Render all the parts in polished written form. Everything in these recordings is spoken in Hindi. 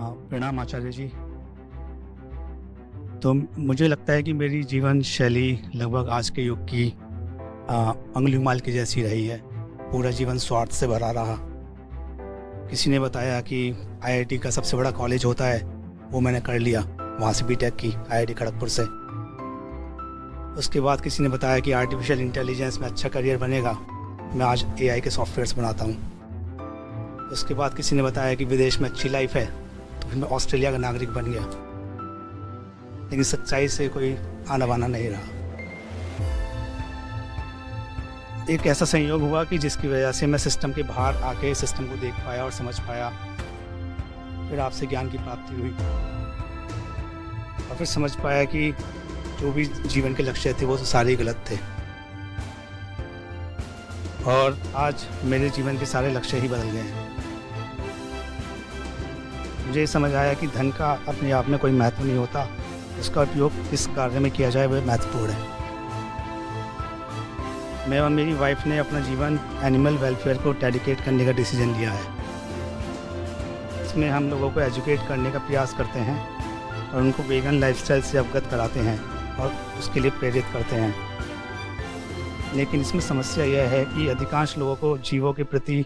हाँ, प्रणाम आचार्य जी। तो मुझे लगता है कि मेरी जीवन शैली लगभग आज के युग की अंगुलीमाल की जैसी रही है। पूरा जीवन स्वार्थ से भरा रहा। किसी ने बताया कि आईआईटी का सबसे बड़ा कॉलेज होता है, वो मैंने कर लिया, वहाँ से बीटेक की आईआईटी खड़गपुर से। उसके बाद किसी ने बताया कि आर्टिफिशियल इंटेलिजेंस में अच्छा करियर बनेगा, मैं आज एआई के सॉफ्टवेयर्स बनाता हूँ। उसके बाद किसी ने बताया कि विदेश में अच्छी लाइफ है, तो फिर मैं ऑस्ट्रेलिया का नागरिक बन गया। लेकिन सच्चाई से कोई आना बाना नहीं रहा। एक ऐसा संयोग हुआ कि जिसकी वजह से मैं सिस्टम के बाहर आके सिस्टम को देख पाया और समझ पाया। फिर आपसे ज्ञान की प्राप्ति हुई और फिर समझ पाया कि जो भी जीवन के लक्ष्य थे वो तो सारे ही गलत थे। और आज मेरे जीवन के सारे लक्ष्य ही बदल गए हैं। मुझे ये समझ आया कि धन का अपने आप में कोई महत्व नहीं होता, उसका उपयोग किस कार्य में किया जाए वह महत्वपूर्ण है। मैं और मेरी वाइफ ने अपना जीवन एनिमल वेलफेयर को डेडिकेट करने का डिसीजन लिया है। इसमें हम लोगों को एजुकेट करने का प्रयास करते हैं और उनको वेगन लाइफस्टाइल से अवगत कराते हैं और उसके लिए प्रेरित करते हैं। लेकिन इसमें समस्या यह है कि अधिकांश लोगों को जीवों के प्रति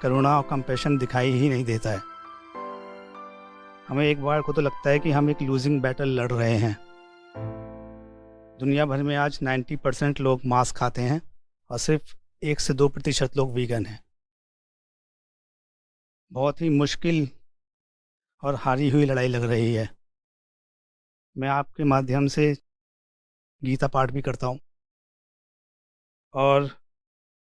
करुणा और कंपैशन दिखाई ही नहीं देता है। हमें एक बार को तो लगता है कि हम एक लूजिंग बैटल लड़ रहे हैं। दुनिया भर में आज 90% लोग मांस खाते हैं और सिर्फ 1 से 2% लोग वीगन हैं। बहुत ही मुश्किल और हारी हुई लड़ाई लग रही है। मैं आपके माध्यम से गीता पाठ भी करता हूँ। और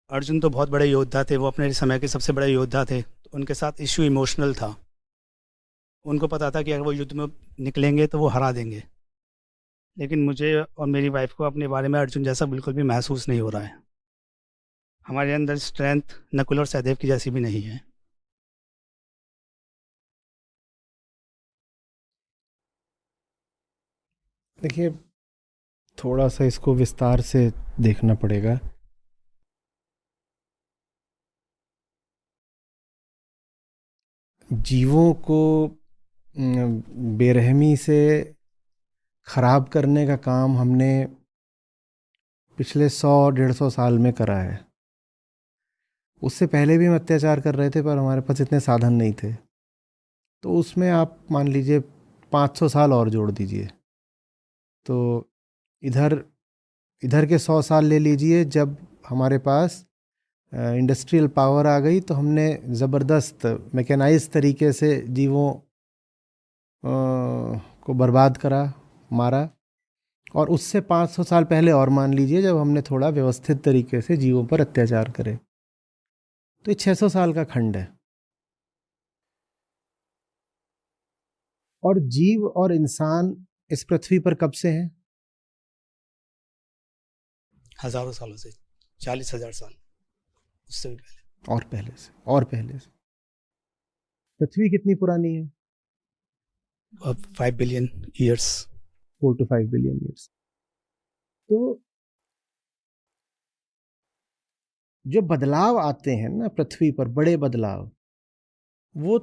अर्जुन तो बहुत बड़े योद्धा थे, वो अपने समय के सबसे बड़े योद्धा थे। तो उनके साथ इश्यू इमोशनल था। उनको पता था कि अगर वो युद्ध में निकलेंगे तो वो हरा देंगे। लेकिन मुझे और मेरी वाइफ को अपने बारे में अर्जुन जैसा बिल्कुल भी महसूस नहीं हो रहा है। हमारे अंदर स्ट्रेंथ नकुल और सहदेव की जैसी भी नहीं है। देखिए, थोड़ा सा इसको विस्तार से देखना पड़ेगा। जीवों को बेरहमी से खराब करने का काम हमने पिछले 100-150 साल में करा है। उससे पहले भी हम अत्याचार कर रहे थे, पर हमारे पास इतने साधन नहीं थे। तो उसमें आप मान लीजिए 500 साल और जोड़ दीजिए, तो इधर इधर के 100 साल ले लीजिए। जब हमारे पास इंडस्ट्रियल पावर आ गई, तो हमने ज़बरदस्त मैकेनाइज तरीके से जीवों को बर्बाद करा, मारा। और उससे 500 साल पहले और मान लीजिए, जब हमने थोड़ा व्यवस्थित तरीके से जीवों पर अत्याचार करे। तो ये 600 साल का खंड है। और जीव और इंसान इस पृथ्वी पर कब से हैं? हज़ारों सालों से, 40,000 साल, उससे भी पहले। और पहले से पृथ्वी कितनी पुरानी है? अब 5 billion years. 4 to 5 billion years. तो जो बदलाव आते हैं ना पृथ्वी पर, बड़े बदलाव, वो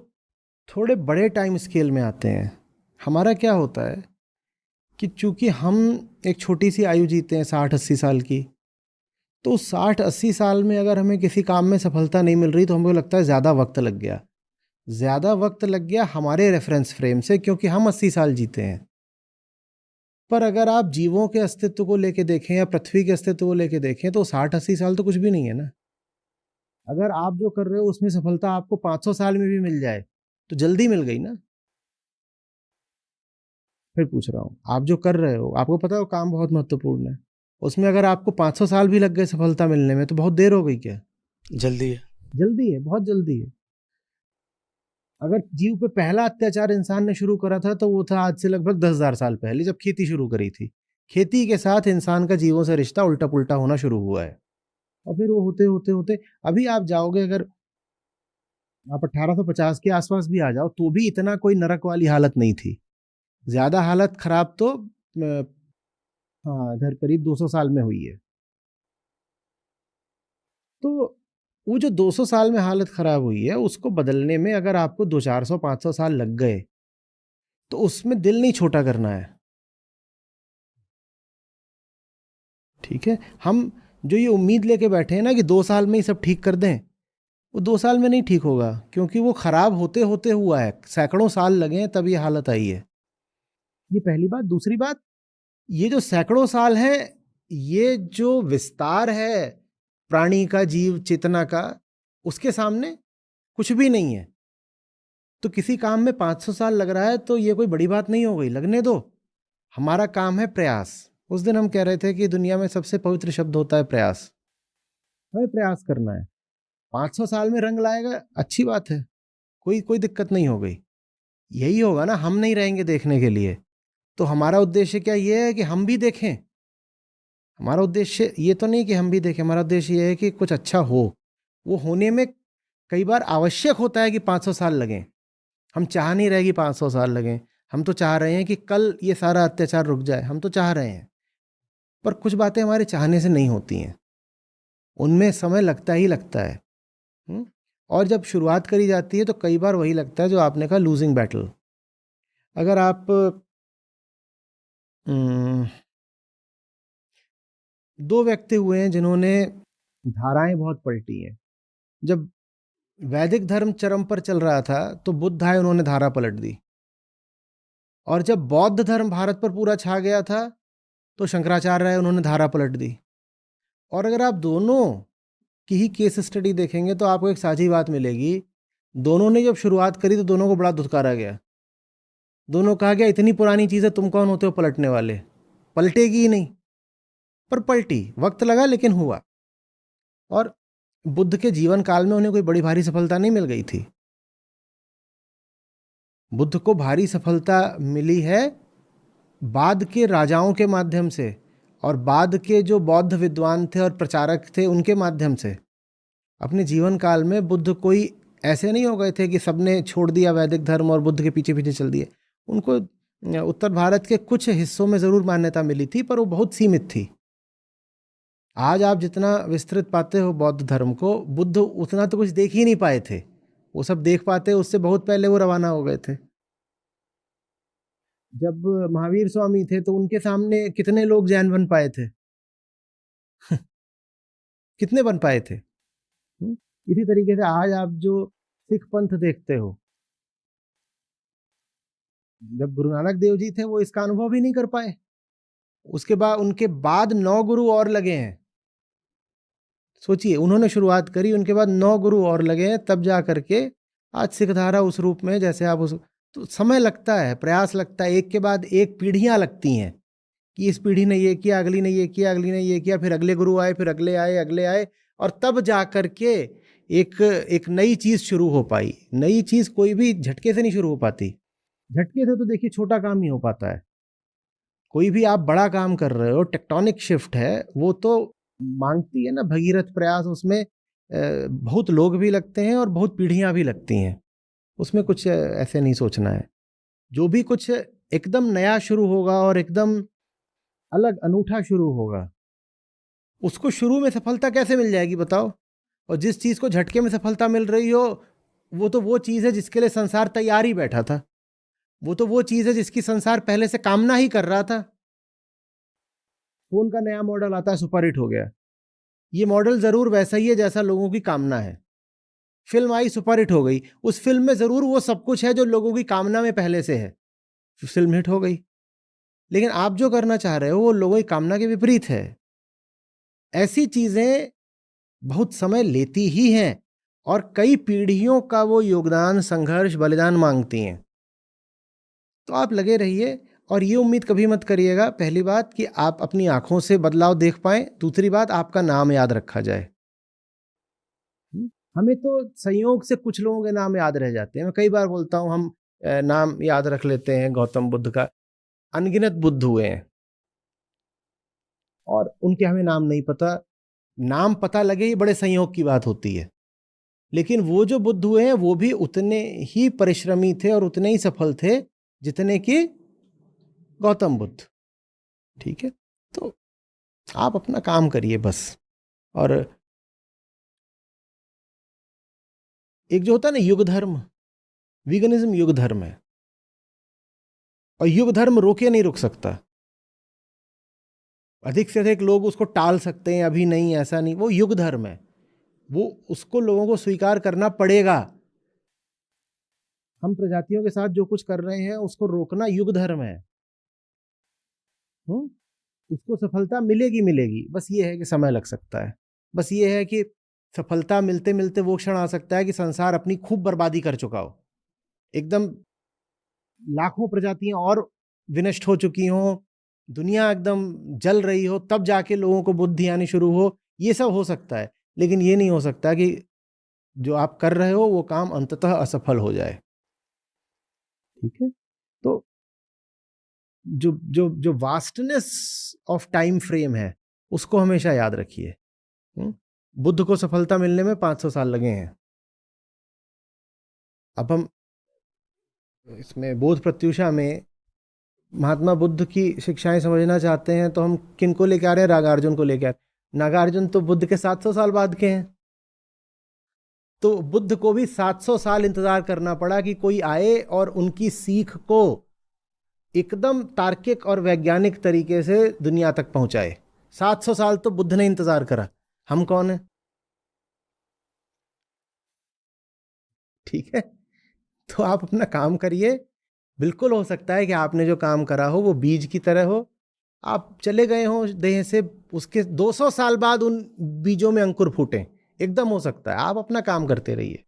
थोड़े बड़े टाइम स्केल में आते हैं। हमारा क्या होता है कि चूंकि हम एक छोटी सी आयु जीते हैं, 60-80 साल की, तो 60-80 साल में अगर हमें किसी काम में सफलता नहीं मिल रही, तो हमको लगता है ज़्यादा वक्त लग गया। ज़्यादा वक्त लग गया हमारे रेफरेंस फ्रेम से, क्योंकि हम 80 साल जीते हैं। पर अगर आप जीवों के अस्तित्व को लेके देखें या पृथ्वी के अस्तित्व को लेके देखें, तो 60-80 साल तो कुछ भी नहीं है ना। अगर आप जो कर रहे हो उसमें सफलता आपको 500 साल में भी मिल जाए, तो जल्दी मिल गई ना। फिर पूछ रहा हूँ, आप जो कर रहे हो, आपको पता है वो काम बहुत महत्वपूर्ण है, उसमें अगर आपको 500 साल भी लग गए सफलता मिलने में, तो बहुत देर हो गई क्या? जल्दी है। जल्दी है, बहुत जल्दी है। अगर जीव पे पहला अत्याचार इंसान ने शुरू करा था, तो वो था आज से लगभग 10,000 साल पहले, जब खेती शुरू करी थी। खेती के साथ इंसान का जीवों से रिश्ता उल्टा पुल्टा होना शुरू हुआ है। और फिर वो होते होते होते अभी आप जाओगे, अगर आप 1850 के आसपास भी आ जाओ, तो भी इतना कोई नरक वाली हालत नहीं थी। ज्यादा हालत खराब तो हाँ, इधर करीब 200 साल में हुई है। तो वो जो 200 साल में हालत खराब हुई है, उसको बदलने में अगर आपको 200-400-500 साल लग गए, तो उसमें दिल नहीं छोटा करना है। ठीक है, हम जो ये उम्मीद लेके बैठे हैं ना कि 2 साल में ही सब ठीक कर दें, वो 2 साल में नहीं ठीक होगा, क्योंकि वो खराब होते होते हुआ है, सैकड़ों साल लगे हैं तब ये हालत आई है। ये पहली बात। दूसरी बात, ये जो सैकड़ों साल है, ये जो विस्तार है प्राणी का, जीव चेतना का, उसके सामने कुछ भी नहीं है। तो किसी काम में 500 साल लग रहा है तो ये कोई बड़ी बात नहीं हो गई, लगने दो। हमारा काम है प्रयास। उस दिन हम कह रहे थे कि दुनिया में सबसे पवित्र शब्द होता है प्रयास। हमें प्रयास करना है। 500 साल में रंग लाएगा, अच्छी बात है, कोई कोई दिक्कत नहीं हो गई। यही होगा ना, हम नहीं रहेंगे देखने के लिए। तो हमारा उद्देश्य क्या ये है कि हम भी देखें। हमारा उद्देश्य ये तो नहीं कि हम भी देखें, हमारा उद्देश्य ये है कि कुछ अच्छा हो। वो होने में कई बार आवश्यक होता है कि 500 साल लगें। हम चाह नहीं रहे कि 500 साल लगें, हम तो चाह रहे हैं कि कल ये सारा अत्याचार रुक जाए, हम तो चाह रहे हैं। पर कुछ बातें हमारे चाहने से नहीं होती हैं, उनमें समय लगता ही लगता है। और जब शुरुआत करी जाती है तो कई बार वही लगता है जो आपने कहा, लूजिंग बैटल। अगर आप 2 व्यक्ति हुए हैं जिन्होंने धाराएं बहुत पलटी हैं। जब वैदिक धर्म चरम पर चल रहा था तो बुद्ध आए, उन्होंने धारा पलट दी। और जब बौद्ध धर्म भारत पर पूरा छा गया था तो शंकराचार्य आए, उन्होंने धारा पलट दी। और अगर आप दोनों की ही केस स्टडी देखेंगे तो आपको एक साझी बात मिलेगी। दोनों ने जब शुरुआत करी तो दोनों को बड़ा धुतकारा गया। दोनों कहा गया, इतनी पुरानी चीज़ें तुम कौन होते हो पलटने वाले, पलटेगी ही नहीं। पर पलटी, वक्त लगा लेकिन हुआ। और बुद्ध के जीवन काल में उन्हें कोई बड़ी भारी सफलता नहीं मिल गई थी। बुद्ध को भारी सफलता मिली है बाद के राजाओं के माध्यम से, और बाद के जो बौद्ध विद्वान थे और प्रचारक थे उनके माध्यम से। अपने जीवन काल में बुद्ध कोई ऐसे नहीं हो गए थे कि सबने छोड़ दिया वैदिक धर्म और बुद्ध के पीछे पीछे चल दिए। उनको उत्तर भारत के कुछ हिस्सों में ज़रूर मान्यता मिली थी, पर वो बहुत सीमित थी। आज आप जितना विस्तृत पाते हो बौद्ध धर्म को, बुद्ध उतना तो कुछ देख ही नहीं पाए थे। वो सब देख पाते उससे बहुत पहले वो रवाना हो गए थे। जब महावीर स्वामी थे तो उनके सामने कितने लोग जैन बन पाए थे? कितने बन पाए थे? इसी तरीके से आज आप जो सिख पंथ देखते हो, जब गुरु नानक देव जी थे वो इसका अनुभव ही नहीं कर पाए। उसके बाद उनके बाद 9 गुरु और लगे हैं। सोचिए, उन्होंने शुरुआत करी, उनके बाद 9 गुरु और लगे हैं, तब जा करके आज सिख धारा उस रूप में जैसे आप उस। तो समय लगता है, प्रयास लगता है, एक के बाद एक पीढ़ियां लगती हैं कि इस पीढ़ी ने ये किया, अगली ने ये किया, अगली ने ये किया, फिर अगले गुरु आए, फिर अगले आए, अगले आए, और तब जा करके एक नई चीज शुरू हो पाई। नई चीज कोई भी झटके से नहीं शुरू हो पाती। झटके से तो देखिए छोटा काम ही हो पाता है। कोई भी आप बड़ा काम कर रहे हो, टेक्टोनिक शिफ्ट है, वो तो मांगती है ना भगीरथ प्रयास। उसमें बहुत लोग भी लगते हैं और बहुत पीढ़ियां भी लगती हैं। उसमें कुछ ऐसे नहीं सोचना है। जो भी कुछ एकदम नया शुरू होगा और एकदम अलग अनूठा शुरू होगा, उसको शुरू में सफलता कैसे मिल जाएगी बताओ? और जिस चीज को झटके में सफलता मिल रही हो, वो तो वो चीज है जिसके लिए संसार तैयार ही बैठा था। वो तो वो चीज है जिसकी संसार पहले से कामना ही कर रहा था। फोन का नया मॉडल आता है, सुपर हिट हो गया। ये मॉडल जरूर वैसा ही है जैसा लोगों की कामना है। फिल्म आई, सुपर हिट हो गई, उस फिल्म में जरूर वो सब कुछ है जो लोगों की कामना में पहले से है, फिल्म हिट हो गई। लेकिन आप जो करना चाह रहे हो वो लोगों की कामना के विपरीत है। ऐसी चीजें बहुत समय लेती ही हैं और कई पीढ़ियों का वो योगदान, संघर्ष, बलिदान मांगती हैं। तो आप लगे रहिए और ये उम्मीद कभी मत करिएगा, पहली बात, कि आप अपनी आंखों से बदलाव देख पाएं। दूसरी बात, आपका नाम याद रखा जाए। हमें तो संयोग से कुछ लोगों के नाम याद रह जाते हैं। मैं कई बार बोलता हूं, हम नाम याद रख लेते हैं गौतम बुद्ध का। अनगिनत बुद्ध हुए हैं और उनके हमें नाम नहीं पता। नाम पता लगे ही बड़े संयोग की बात होती है। लेकिन वो जो बुद्ध हुए हैं वो भी उतने ही परिश्रमी थे और उतने ही सफल थे जितने कि गौतम बुद्ध। ठीक है, तो आप अपना काम करिए बस। और एक जो होता है ना युग धर्म, वीगनिज्म युग धर्म है। और युग धर्म रोके नहीं रुक सकता। अधिक से अधिक लोग उसको टाल सकते हैं, अभी नहीं, ऐसा नहीं, वो युग धर्म है, वो उसको लोगों को स्वीकार करना पड़ेगा। हम प्रजातियों के साथ जो कुछ कर रहे हैं उसको रोकना युग धर्म है। उसको सफलता मिलेगी मिलेगी, बस ये है कि समय लग सकता है। बस ये है कि सफलता मिलते मिलते वो क्षण आ सकता है कि संसार अपनी खूब बर्बादी कर चुका हो, एकदम लाखों प्रजातियां और विनष्ट हो चुकी हों, दुनिया एकदम जल रही हो, तब जाके लोगों को बुद्धि आनी शुरू हो। ये सब हो सकता है, लेकिन ये नहीं हो सकता कि जो आप कर रहे हो वो काम अंततः असफल हो जाए। ठीक है, तो जो जो जो वास्टनेस ऑफ टाइम फ्रेम है उसको हमेशा याद रखिए। बुद्ध को सफलता मिलने में 500 साल लगे हैं। अब हम इसमें बोध प्रत्युषा में महात्मा बुद्ध की शिक्षाएं समझना चाहते हैं तो हम किन को लेके आ रहे हैं? नागार्जुन को लेके आ रहे हैं। नागार्जुन तो बुद्ध के 700 साल बाद के हैं, तो बुद्ध को भी 700 साल इंतजार करना पड़ा कि कोई आए और उनकी सीख को एकदम तार्किक और वैज्ञानिक तरीके से दुनिया तक पहुंचाए। 700 साल तो बुद्ध ने इंतजार करा, हम कौन है? ठीक है, तो आप अपना काम करिए। बिल्कुल हो सकता है कि आपने जो काम करा हो वो बीज की तरह हो, आप चले गए हो देह से, उसके 200 साल बाद उन बीजों में अंकुर फूटे, एकदम हो सकता है। आप अपना काम करते रहिए।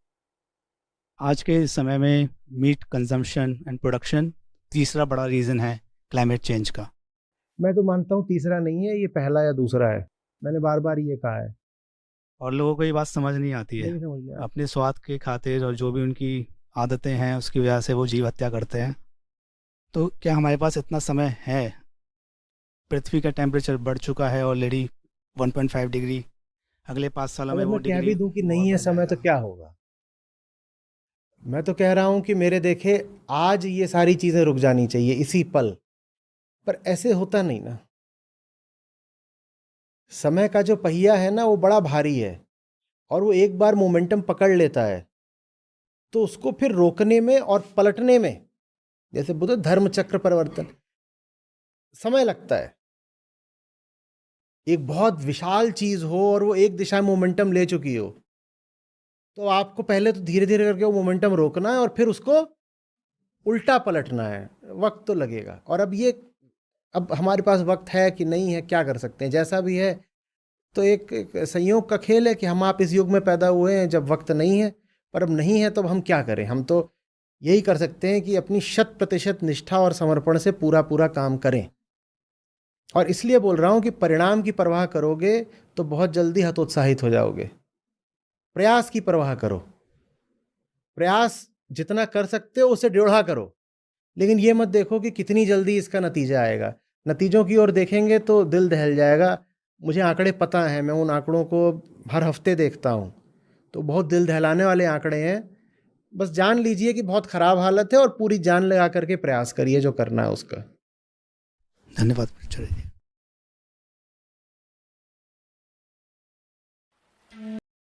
आज के समय में मीट कंजम्पशन एंड प्रोडक्शन तीसरा बड़ा रीज़न है क्लाइमेट चेंज का। मैं तो मानता हूँ तीसरा नहीं है, ये पहला या दूसरा है। मैंने बार बार ये कहा है और लोगों को ये बात समझ नहीं आती है। नहीं समझ में अपने स्वाद के खातिर और जो भी उनकी आदतें हैं उसकी वजह से वो जीव हत्या करते हैं। तो क्या हमारे पास इतना समय है? पृथ्वी का टेम्परेचर बढ़ चुका है ऑलरेडी 1.5 डिग्री, अगले 5 सालों में अगर वो मैं कह डिग्री भी दूं कि और नहीं है बढ़ समय तो जाएगा। क्या होगा? मैं तो कह रहा हूं कि मेरे देखे आज ये सारी चीजें रुक जानी चाहिए इसी पल, पर ऐसे होता नहीं ना। समय का जो पहिया है ना वो बड़ा भारी है, और वो एक बार मोमेंटम पकड़ लेता है तो उसको फिर रोकने में और पलटने में, जैसे बुद्ध धर्म चक्र परिवर्तन, समय लगता है। एक बहुत विशाल चीज हो और वो एक दिशा में मोमेंटम ले चुकी हो, तो आपको पहले तो धीरे धीरे करके वो मोमेंटम रोकना है और फिर उसको उल्टा पलटना है। वक्त तो लगेगा, और अब हमारे पास वक्त है कि नहीं है, क्या कर सकते हैं? जैसा भी है, तो एक संयोग का खेल है कि हम आप इस युग में पैदा हुए हैं जब वक्त नहीं है, पर अब नहीं है तो अब हम क्या करें? हम तो यही कर सकते हैं कि अपनी 100% निष्ठा और समर्पण से पूरा पूरा काम करें। और इसलिए बोल रहा हूं कि परिणाम की परवाह करोगे तो बहुत जल्दी हतोत्साहित हो जाओगे। प्रयास की परवाह करो, प्रयास जितना कर सकते हो उससे डेढ़ा करो, लेकिन ये मत देखो कि कितनी जल्दी इसका नतीजा आएगा। नतीजों की ओर देखेंगे तो दिल दहल जाएगा। मुझे आंकड़े पता हैं, मैं उन आंकड़ों को हर हफ्ते देखता हूँ, तो बहुत दिल दहलाने वाले आंकड़े हैं। बस जान लीजिए कि बहुत ख़राब हालत है और पूरी जान लगा करके प्रयास करिए जो करना है उसका। धन्यवाद।